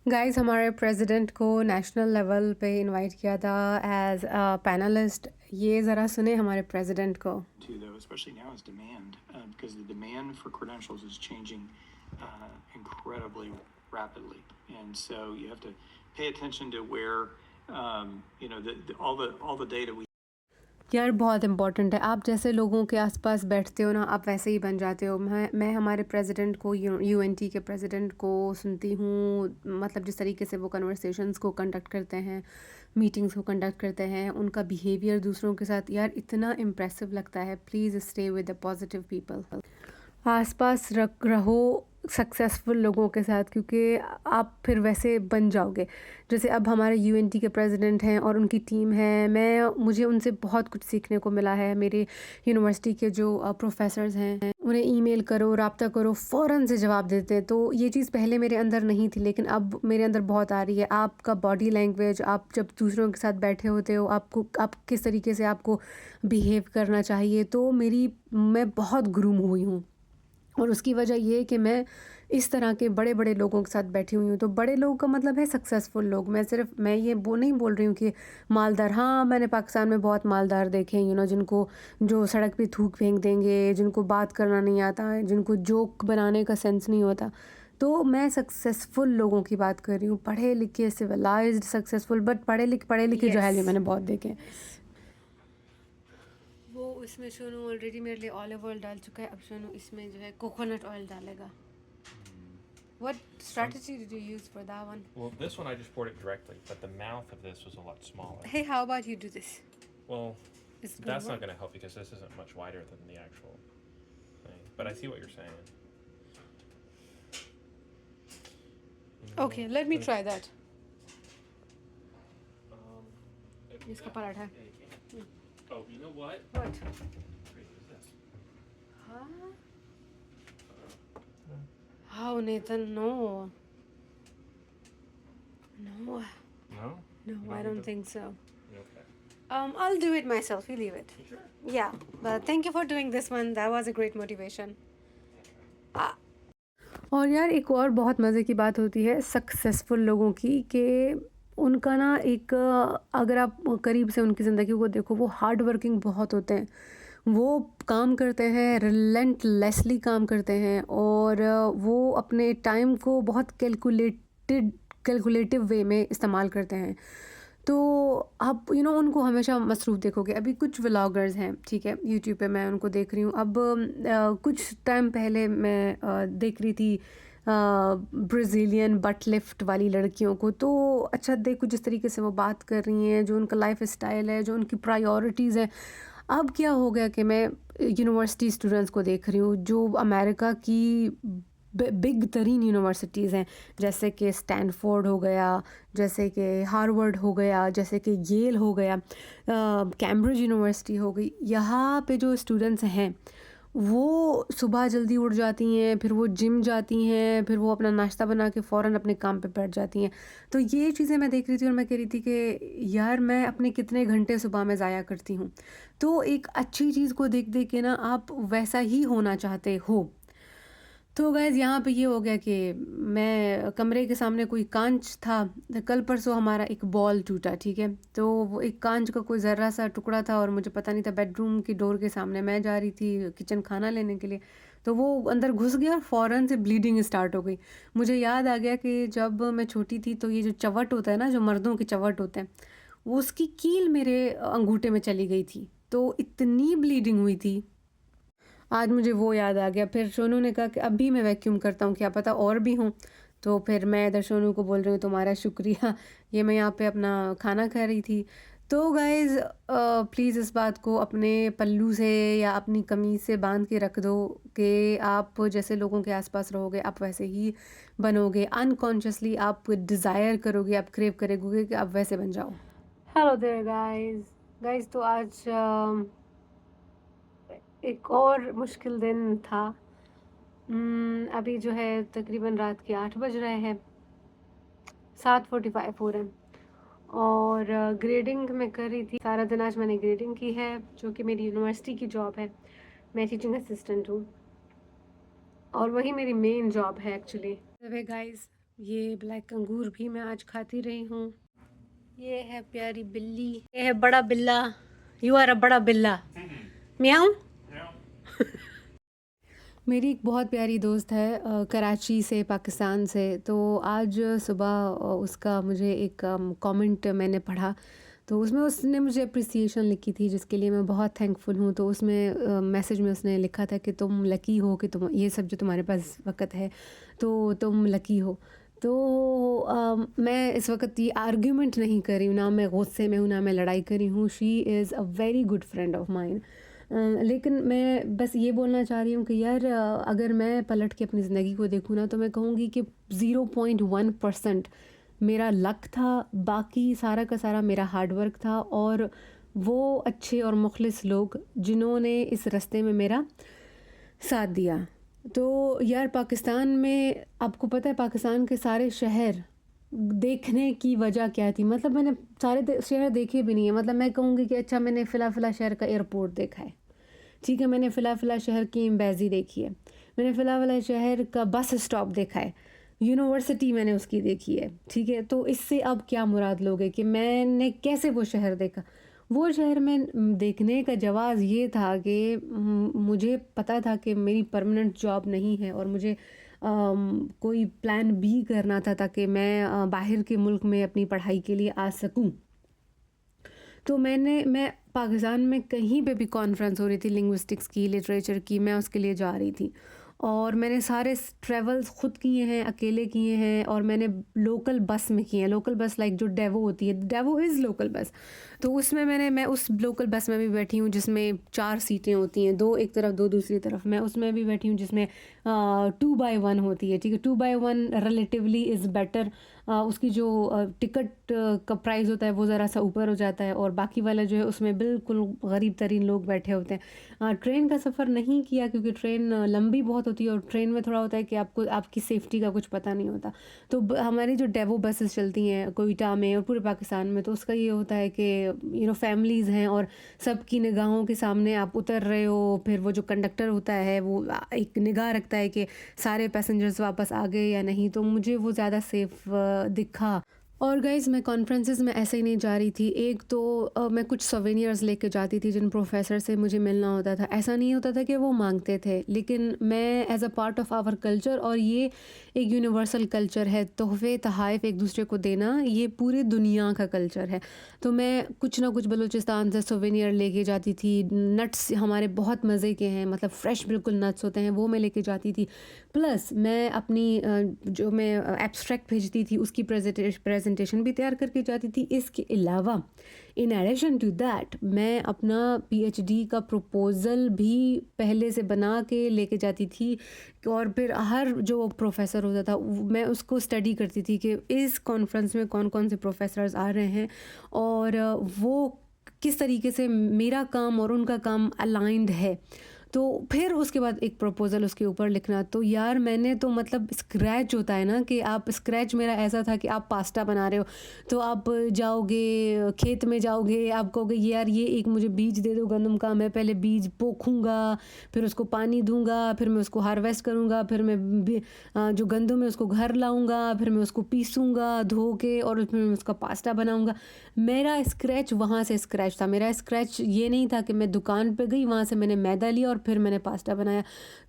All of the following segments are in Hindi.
गाइस हमारे प्रेसिडेंट को नेशनल लेवल पे इनवाइट किया था एज अ पैनलिस्ट। ये ज़रा सुने हमारे प्रेसिडेंट को। To though, especially now, is demand because the demand for credentials is changing incredibly rapidly, and so you have to pay attention to where all the data we यार बहुत इम्पोर्टेंट है, आप जैसे लोगों के आसपास बैठते हो ना, आप वैसे ही बन जाते हो। मैं हमारे प्रेसिडेंट को, यूएनटी के प्रेसिडेंट को सुनती हूँ, मतलब जिस तरीके से वो कन्वर्सेशंस को कंडक्ट करते हैं, मीटिंग्स को कंडक्ट करते हैं, उनका बिहेवियर दूसरों के साथ यार इतना इम्प्रेसिव लगता है। Please stay with the positive people, आसपास रहो सक्सेसफुल लोगों के साथ, क्योंकि आप फिर वैसे बन जाओगे। जैसे अब हमारे यूएनटी के प्रेसिडेंट हैं और उनकी टीम है, मुझे उनसे बहुत कुछ सीखने को मिला है। मेरे यूनिवर्सिटी के जो प्रोफेसर्स हैं, उन्हें ईमेल करो, राब्ता करो, फ़ौरन से जवाब देते हैं। तो ये चीज़ पहले मेरे अंदर नहीं थी, लेकिन अब मेरे अंदर बहुत आ रही है। आपका बॉडी लैंग्वेज, आप जब दूसरों के साथ बैठे होते हो, आप किस तरीके से आपको बिहेव करना चाहिए, तो मैं बहुत ग्रूम हुई हूँ। और उसकी वजह ये है कि मैं इस तरह के बड़े बड़े लोगों के साथ बैठी हुई हूँ। तो बड़े लोगों का मतलब है सक्सेसफुल लोग। मैं ये वो नहीं बोल रही हूँ कि मालदार। हाँ, मैंने पाकिस्तान में बहुत मालदार देखे हैं, जिनको जो सड़क पे थूक फेंक देंगे, जिनको बात करना नहीं आता है, जिनको जोक बनाने का सेंस नहीं होता। तो मैं सक्सेसफुल लोगों की बात कर रही हूँ, पढ़े लिखे, सिविलाइज्ड, सक्सेसफुल। बट पढ़े लिखे जो है, मैंने बहुत देखे हैं। वो इसमें सोनू ऑलरेडी मेरे लिए ऑलिव ऑयल डाल चुका है। अब सोनू इसमें जो है कोकोनट ऑयल डालेगा। What strategy did you use for that one? Well, this one I just poured it directly, but the mouth of this was a lot smaller. Hey, how about you do this? Well, It's gonna that's not work? going to help because this isn't much wider than the actual thing. But I see what you're saying. Okay, let me try that. इसका Yeah. Paratha. Yeah, you can. Oh, you know what? What? Wait, what is this? Huh? How, Nathan? No. No. No? No, You I want me don't to- think so. Okay. I'll do it myself. You leave it. You sure? Yeah, but thank you for doing this one. That was a great motivation. और यार एक और बहुत मज़े की बात होती है सक्सेसफुल लोगों की, कि उनका ना एक, अगर आप करीब से उनकी ज़िंदगी को देखो, वो हार्ड वर्किंग बहुत होते हैं। वो काम करते हैं, रिलेंटलेसली काम करते हैं, और वो अपने टाइम को बहुत कैलकुलेटिव वे में इस्तेमाल करते हैं। तो आप उनको हमेशा मसरूफ़ देखोगे। अभी कुछ व्लॉगर्स हैं, ठीक है, यूट्यूब पे मैं उनको देख रही हूँ। अब कुछ टाइम पहले मैं देख रही थी ब्राज़ीलियन बट लिफ्ट वाली लड़कियों को। तो अच्छा देखो जिस तरीके से वो बात कर रही हैं, जो उनका लाइफ स्टाइल है, जो उनकी प्रायोरिटीज़ हैं। अब क्या हो गया कि मैं यूनिवर्सिटी स्टूडेंट्स को देख रही हूँ, जो अमेरिका की बिग तरीन यूनिवर्सिटीज़ हैं, जैसे कि स्टैनफोर्ड हो गया, जैसे कि हार्वर्ड हो गया, जैसे कि येल हो गया, कैम्ब्रिज यूनिवर्सिटी हो गई। यहाँ पे जो स्टूडेंट्स हैं, वो सुबह जल्दी उठ जाती हैं, फिर वो जिम जाती हैं, फिर वो अपना नाश्ता बना के फ़ौरन अपने काम पे बैठ जाती हैं। तो ये चीज़ें मैं देख रही थी और मैं कह रही थी कि यार मैं अपने कितने घंटे सुबह में ज़ाया करती हूँ। तो एक अच्छी चीज़ को देख देख के ना आप वैसा ही होना चाहते हो। तो गाइज़ यहाँ पे ये हो गया कि मैं कमरे के सामने कोई कांच था, कल परसों हमारा एक बॉल टूटा, ठीक है। तो वो एक कांच का कोई ज़र्रा सा टुकड़ा था और मुझे पता नहीं था। बेडरूम की डोर के सामने मैं जा रही थी किचन खाना लेने के लिए, तो वो अंदर घुस गया और फ़ौरन से ब्लीडिंग स्टार्ट हो गई। मुझे याद आ गया कि जब मैं छोटी थी तो ये जो चवट होता है ना, जो मर्दों के चवट होते हैं, वो उसकी कील मेरे अंगूठे में चली गई थी, तो इतनी ब्लीडिंग हुई थी। आज मुझे वो याद आ गया। फिर सोनू ने कहा कि अभी मैं वैक्यूम करता हूँ, क्या पता और भी हों। तो फिर मैं इधर सोनू को बोल रही हूँ तुम्हारा शुक्रिया, ये मैं यहाँ पे अपना खाना खा रही थी। तो गाइज़ प्लीज़ इस बात को अपने पल्लू से या अपनी कमीज़ से बांध के रख दो कि आप जैसे लोगों के आसपास रहोगे, आप वैसे ही बनोगे। अनकॉन्शियसली आप डिज़ायर करोगे, आप क्रेव करोगे कि आप वैसे बन जाओ। हेलो देयर गाइज़ तो आज एक और मुश्किल दिन था। अभी जो है तकरीबन रात के 8 बज रहे हैं, 7:45 हो रहे हैं, और ग्रेडिंग मैं कर रही थी। सारा दिन आज मैंने ग्रेडिंग की है, जो कि मेरी यूनिवर्सिटी की जॉब है। मैं टीचिंग असिस्टेंट हूँ और वही मेरी मेन जॉब है एक्चुअली। गाइस ये ब्लैक अंगूर भी मैं आज खाती रही हूँ। ये है प्यारी बिल्ली, ये है बड़ा बिल्ला। यू आर अ बड़ा बिल्ला। म्याऊं। मेरी एक बहुत प्यारी दोस्त है कराची से, पाकिस्तान से। तो आज सुबह उसका मुझे एक कमेंट मैंने पढ़ा, तो उसमें उसने मुझे अप्रिसिएशन लिखी थी, जिसके लिए मैं बहुत थैंकफुल हूँ। तो उसमें मैसेज में उसने लिखा था कि तुम लकी हो कि तुम ये सब जो तुम्हारे पास वक्त है, तो तुम लकी हो। तो मैं इस वक्त ये आर्ग्यूमेंट नहीं कर रही हूँ, ना मैं गुस्से में हूँ, ना मैं लड़ाई कर रही हूँ। She is a very good friend of mine. लेकिन मैं बस ये बोलना चाह रही हूँ कि यार अगर मैं पलट के अपनी ज़िंदगी को देखूँ ना, तो मैं कहूँगी कि 0.1% मेरा लक था, बाकी सारा का सारा मेरा हार्ड वर्क था, और वो अच्छे और मुखलिस लोग जिन्होंने इस रास्ते में मेरा साथ दिया। तो यार पाकिस्तान में आपको पता है पाकिस्तान के सारे शहर देखने की वजह क्या थी? मतलब मैंने सारे शहर देखे भी नहीं है। मतलब मैं कहूँगी कि अच्छा, मैंने फ़िला शहर का एयरपोर्ट देखा है, ठीक है, मैंने फ़िला शहर की एम्बेसी देखी है, मैंने फ़िला शहर का बस स्टॉप देखा है, यूनिवर्सिटी मैंने उसकी देखी है, ठीक है। तो इससे अब क्या मुराद लोगे कि मैंने कैसे वो शहर देखा? वो शहर में देखने का जवाज़ ये था कि मुझे पता था कि मेरी परमानेंट जॉब नहीं है, और मुझे कोई प्लान बी करना था ताकि मैं बाहर के मुल्क में अपनी पढ़ाई के लिए आ सकूं। तो मैं पाकिस्तान में कहीं पे भी कॉन्फ्रेंस हो रही थी लिंग्विस्टिक्स की, लिटरेचर की, मैं उसके लिए जा रही थी। और मैंने सारे ट्रैवल्स ख़ुद किए हैं, अकेले किए हैं, और मैंने लोकल बस में किए हैं। लोकल बस लाइक जो डेवो होती है, डेवो इज़ लोकल बस। तो उसमें मैं उस लोकल बस में भी बैठी हूँ जिसमें 4 सीटें होती हैं, 2 एक तरफ 2 दूसरी तरफ। मैं उसमें भी बैठी हूँ जिसमें 2x1 होती है, ठीक है। 2x1 relatively is better. उसकी जो टिकट का प्राइस होता है वो ज़रा सा ऊपर हो जाता है, और बाकी वाला जो है उसमें बिल्कुल गरीब तरीन लोग बैठे होते हैं। ट्रेन का सफ़र नहीं किया क्योंकि ट्रेन लंबी बहुत होती है, और ट्रेन में थोड़ा होता है कि आपको आपकी सेफ्टी का कुछ पता नहीं होता। तो हमारी जो डेवो बसेस चलती हैं कोयटा में और पूरे पाकिस्तान में, तो उसका ये होता है कि फैमिलीज़ हैं, और सबकी निगाहों के सामने आप उतर रहे हो। फिर वो जो कंडक्टर होता है वो एक निगाह रखता है कि सारे पैसेंजर्स वापस आ गए या नहीं। तो मुझे वो ज़्यादा सेफ़ दिखा। और गाइज़ मैं कॉन्फ्रेंसेस में ऐसे ही नहीं जा रही थी। एक तो मैं कुछ सोवेनियर्स लेके जाती थी जिन प्रोफेसर से मुझे मिलना होता था। ऐसा नहीं होता था कि वो मांगते थे, लेकिन मैं as a part of our culture, और ये एक यूनिवर्सल कल्चर है, तोहफ़े तोहफ़ एक दूसरे को देना, ये पूरी दुनिया का कल्चर है। तो मैं कुछ ना कुछ बलूचिस्तान से सोवेनियर लेके जाती थी। नट्स हमारे बहुत मज़े के हैं, मतलब फ़्रेश बिल्कुल नट्स होते हैं, वो मैं लेके जाती थी। प्लस मैं अपनी जो मैं एब्स्ट्रैक्ट भेजती थी उसकी प्रेजेंटेशन भी तैयार करके जाती थी। इसके अलावा इन एडिशन टू दैट मैं अपना पीएचडी का प्रपोज़ल भी पहले से बना के लेके जाती थी, और फिर हर जो प्रोफेसर होता था मैं उसको स्टडी करती थी कि इस कॉन्फ्रेंस में कौन कौन से प्रोफेसर्स आ रहे हैं, और वो किस तरीके से मेरा काम और उनका काम अलाइंड है। तो फिर उसके बाद एक प्रपोज़ल उसके ऊपर लिखना। तो यार मैंने तो मतलब स्क्रैच होता है ना, कि आप स्क्रैच, मेरा ऐसा था कि आप पास्ता बना रहे हो, तो आप जाओगे खेत में, जाओगे, आप कहोगे यार ये एक मुझे बीज दे दो गंदम का, मैं पहले बीज पोखूंगा, फिर उसको पानी दूंगा, फिर मैं उसको हार्वेस्ट करूंगा, फिर मैं जो गंदम है उसको घर लाऊंगा, फिर मैं उसको पीसूंगा धो के, और फिर मैं उसका पास्ता बनाऊंगा। मेरा स्क्रैच वहाँ से स्क्रैच था। मेरा स्क्रैच ये नहीं था कि मैं दुकान पे गई, वहाँ से मैंने मैदा लिया और फिर मैंने पास्ता बनाया।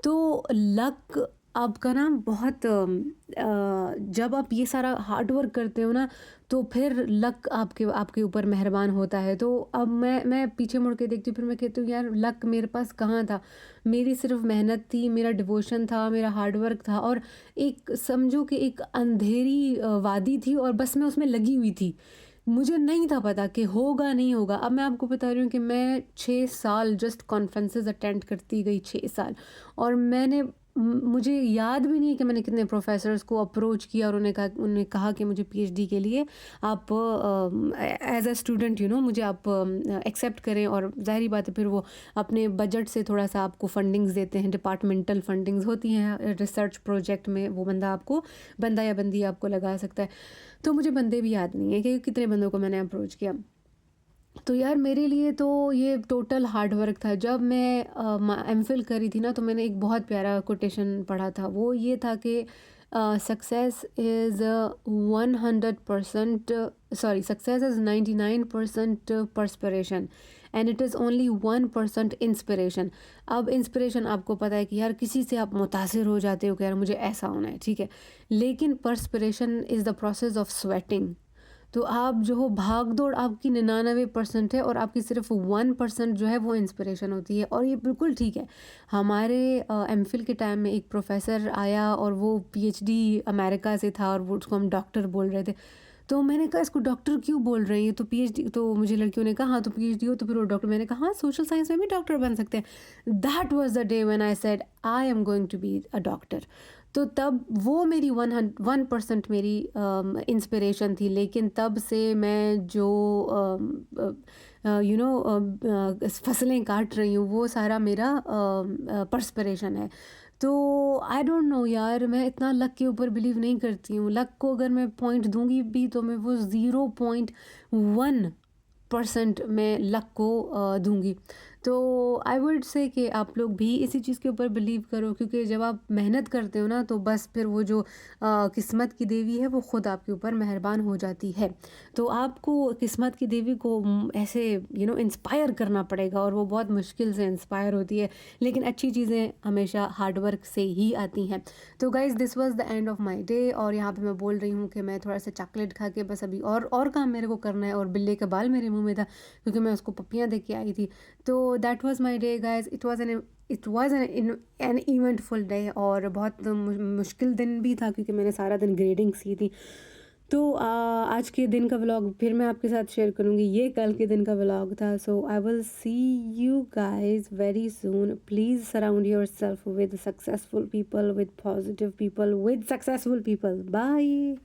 तो लक आपका ना बहुत जब आप ये सारा हार्ड वर्क करते हो ना, तो फिर लक आपके आपके ऊपर मेहरबान होता है। तो अब मैं पीछे मुड़ के देखती हूँ, फिर मैं कहती हूँ यार लक मेरे पास कहाँ था? मेरी सिर्फ मेहनत थी, मेरा डिवोशन था, मेरा हार्ड वर्क था, और एक समझो कि एक अंधेरी वादी थी, और बस मैं उसमें लगी हुई थी। मुझे नहीं था पता कि होगा नहीं होगा। अब मैं आपको बता रही हूँ कि मैं 6 साल जस्ट कॉन्फ्रेंसेस अटेंड करती गई, 6 साल। और मुझे याद भी नहीं है कि मैंने कितने प्रोफेसर्स को अप्रोच किया और उन्हें कहा कि मुझे पीएचडी के लिए आप एज अ स्टूडेंट मुझे आप एक्सेप्ट करें। और ज़ाहिर बात है फिर वो अपने बजट से थोड़ा सा आपको फंडिंग्स देते हैं, डिपार्टमेंटल फंडिंग्स होती हैं रिसर्च प्रोजेक्ट में, वो बंदा या बंदी आपको लगा सकता है। तो मुझे बंदे भी याद नहीं है कि कितने बंदों को मैंने अप्रोच किया। तो यार मेरे लिए तो ये टोटल हार्ड वर्क था। जब मैं एमफिल करी थी ना, तो मैंने एक बहुत प्यारा कोटेशन पढ़ा था। वो ये था कि success is 100% success is 99% perspiration and it is only 1% inspiration. अब इंस्पिरेशन आपको पता है कि यार किसी से आप मुतासिर हो जाते हो कि यार मुझे ऐसा होना है, ठीक है, लेकिन perspiration is the process of sweating. तो आप जो हो भाग दौड़ आपकी 99% है और आपकी सिर्फ 1% जो है वो इंस्पिरेशन होती है, और ये बिल्कुल ठीक है. हमारे एमफिल के टाइम में एक प्रोफेसर आया और वो पीएचडी अमेरिका से था और वो उसको हम डॉक्टर बोल रहे थे. तो मैंने कहा इसको डॉक्टर क्यों बोल रही है, तो पीएचडी, तो मुझे लड़कियों ने कहा हाँ तो पीएचडी हो तो फिर वो डॉक्टर. मैंने कहा हाँ सोशल साइंस में भी डॉक्टर बन सकते हैं. That was the day when I said I am going to be a doctor. तो तब वो मेरी 1% मेरी इंस्पिरेशन थी, लेकिन तब से मैं जो फसलें काट रही हूँ वो सारा मेरा पर्सपिरेशन है. तो आई डोंट नो यार, मैं इतना लक के ऊपर बिलीव नहीं करती हूँ. लक को अगर मैं पॉइंट दूंगी भी तो मैं वो 0.1% मैं लक को दूंगी. तो आई वुड से कि आप लोग भी इसी चीज़ के ऊपर बिलीव करो, क्योंकि जब आप मेहनत करते हो ना तो बस फिर वो जो किस्मत की देवी है वो ख़ुद आपके ऊपर मेहरबान हो जाती है. तो आपको किस्मत की देवी को ऐसे इंस्पायर करना पड़ेगा, और वो बहुत मुश्किल से इंस्पायर होती है, लेकिन अच्छी चीज़ें हमेशा हार्ड वर्क से ही आती हैं. तो guys this was the end of my day, और यहाँ पे मैं बोल रही हूँ कि मैं थोड़ा सा चॉकलेट खा के बस अभी और काम मेरे को करना है, और बिल्ली का बाल मेरे मुंह में था क्योंकि मैं उसको पप्पियाँ दे के आई थी. तो that was my day guys. It was an eventful day, और बहुत मुश्किल दिन भी था क्योंकि मैंने सारा दिन ग्रेडिंग की थी. तो आज के दिन का व्लॉग फिर मैं आपके साथ शेयर करूँगी. ये कल के दिन का व्लॉग था. So I will see you guys very soon. Please surround yourself with successful people, with positive people, with successful people. Bye.